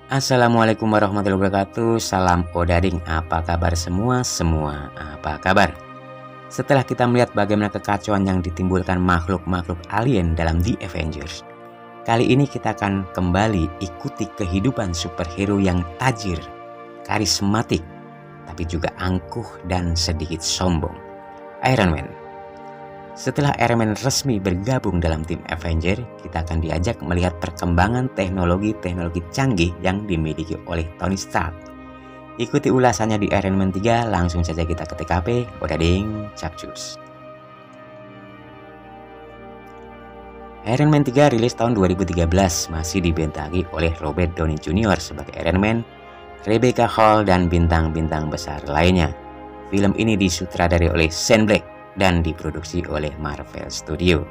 Assalamualaikum warahmatullahi wabarakatuh. Salam Odading. Apa kabar semua? Apa kabar? Setelah kita melihat bagaimana kekacauan yang ditimbulkan makhluk-makhluk alien dalam The Avengers, kali ini kita akan kembali ikuti kehidupan superhero yang tajir, karismatik, tapi juga angkuh dan sedikit sombong, Iron Man. Setelah Iron Man resmi bergabung dalam tim Avenger, kita akan diajak melihat perkembangan teknologi-teknologi canggih yang dimiliki oleh Tony Stark. Ikuti ulasannya di Iron Man 3, langsung saja kita ke TKP, Odading, capcus. Iron Man 3 rilis tahun 2013, masih dibintangi oleh Robert Downey Jr. sebagai Iron Man, Rebecca Hall, dan bintang-bintang besar lainnya. Film ini disutradari oleh Shane Black dan diproduksi oleh Marvel Studio.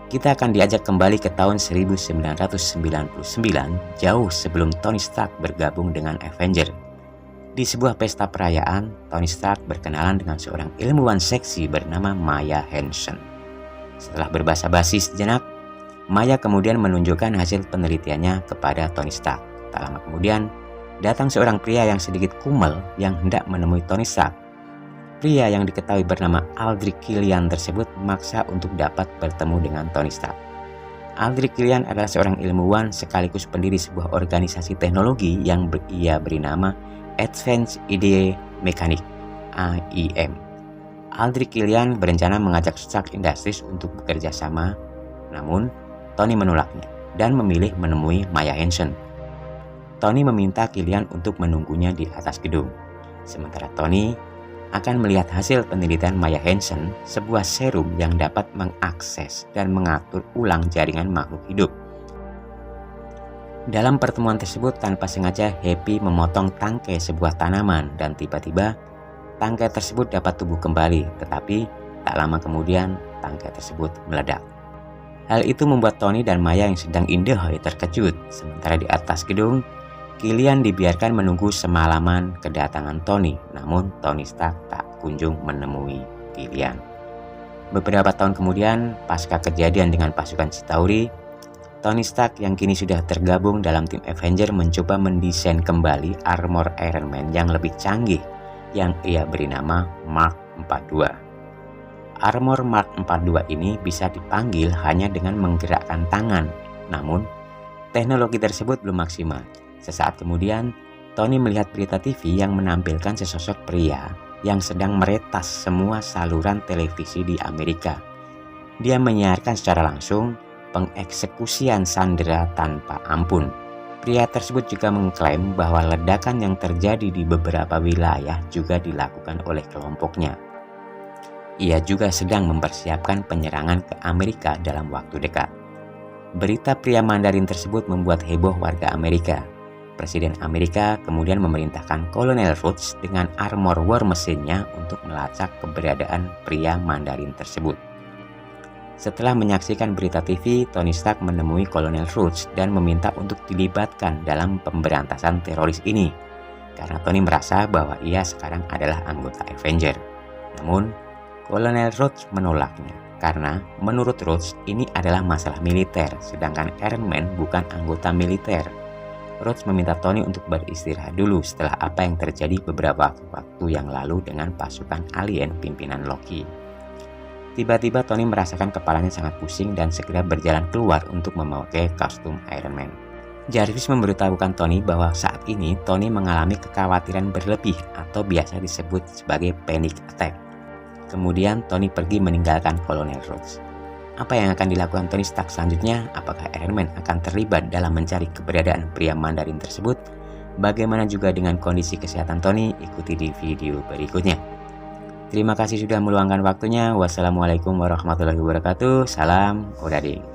Kita akan diajak kembali ke tahun 1999, jauh sebelum Tony Stark bergabung dengan Avenger. Di sebuah pesta perayaan, Tony Stark berkenalan dengan seorang ilmuwan seksi bernama Maya Hansen. Setelah berbasa-basi sejenak, Maya kemudian menunjukkan hasil penelitiannya kepada Tony Stark. Tak lama kemudian, datang seorang pria yang sedikit kumel yang hendak menemui Tony Stark. Pria yang diketahui bernama Aldrich Killian tersebut memaksa untuk dapat bertemu dengan Tony Stark. Aldrich Killian adalah seorang ilmuwan sekaligus pendiri sebuah organisasi teknologi yang ia beri nama Advanced Idea Mechanics (AIM). Aldrich Killian berencana mengajak Stark Industries untuk bekerja sama, namun Tony menolaknya dan memilih menemui Maya Hansen. Tony meminta Killian untuk menunggunya di atas gedung, sementara Tony akan melihat hasil penelitian Maya Hansen, sebuah serum yang dapat mengakses dan mengatur ulang jaringan makhluk hidup. Dalam pertemuan tersebut, tanpa sengaja Happy memotong tangkai sebuah tanaman dan tiba-tiba tangkai tersebut dapat tumbuh kembali, tetapi tak lama kemudian tangkai tersebut meledak. Hal itu membuat Tony dan Maya yang sedang indahai terkejut. Sementara di atas gedung, Killian dibiarkan menunggu semalaman kedatangan Tony, namun Tony Stark tak kunjung menemui Killian. Beberapa tahun kemudian, pasca kejadian dengan pasukan Chitauri, Tony Stark yang kini sudah tergabung dalam tim Avenger mencoba mendesain kembali armor Iron Man yang lebih canggih yang ia beri nama Mark 42. Armor Mark 42 ini bisa dipanggil hanya dengan menggerakkan tangan, namun teknologi tersebut belum maksimal. Sesaat kemudian, Tony melihat berita TV yang menampilkan sesosok pria yang sedang meretas semua saluran televisi di Amerika. Dia menyiarkan secara langsung pengeksekusian sandera tanpa ampun. Pria tersebut juga mengklaim bahwa ledakan yang terjadi di beberapa wilayah juga dilakukan oleh kelompoknya. Ia juga sedang mempersiapkan penyerangan ke Amerika dalam waktu dekat. Berita pria Mandarin tersebut membuat heboh warga Amerika. Presiden Amerika kemudian memerintahkan Kolonel Rhodes dengan armor war mesinnya untuk melacak keberadaan pria Mandarin tersebut. Setelah menyaksikan berita TV, Tony Stark menemui Kolonel Rhodes dan meminta untuk dilibatkan dalam pemberantasan teroris ini, karena Tony merasa bahwa ia sekarang adalah anggota Avenger. Namun, Kolonel Rhodes menolaknya, karena menurut Rhodes ini adalah masalah militer, sedangkan Iron Man bukan anggota militer. Rhodes meminta Tony untuk beristirahat dulu setelah apa yang terjadi beberapa waktu yang lalu dengan pasukan alien pimpinan Loki. Tiba-tiba Tony merasakan kepalanya sangat pusing dan segera berjalan keluar untuk memakai kostum Iron Man. Jarvis memberitahukan Tony bahwa saat ini Tony mengalami kekhawatiran berlebih atau biasa disebut sebagai panic attack. Kemudian Tony pergi meninggalkan Kolonel Rhodes. Apa yang akan dilakukan Tony Stark selanjutnya? Apakah Iron Man akan terlibat dalam mencari keberadaan pria Mandarin tersebut? Bagaimana juga dengan kondisi kesehatan Tony? Ikuti di video berikutnya. Terima kasih sudah meluangkan waktunya. Wassalamualaikum warahmatullahi wabarakatuh. Salam Odading.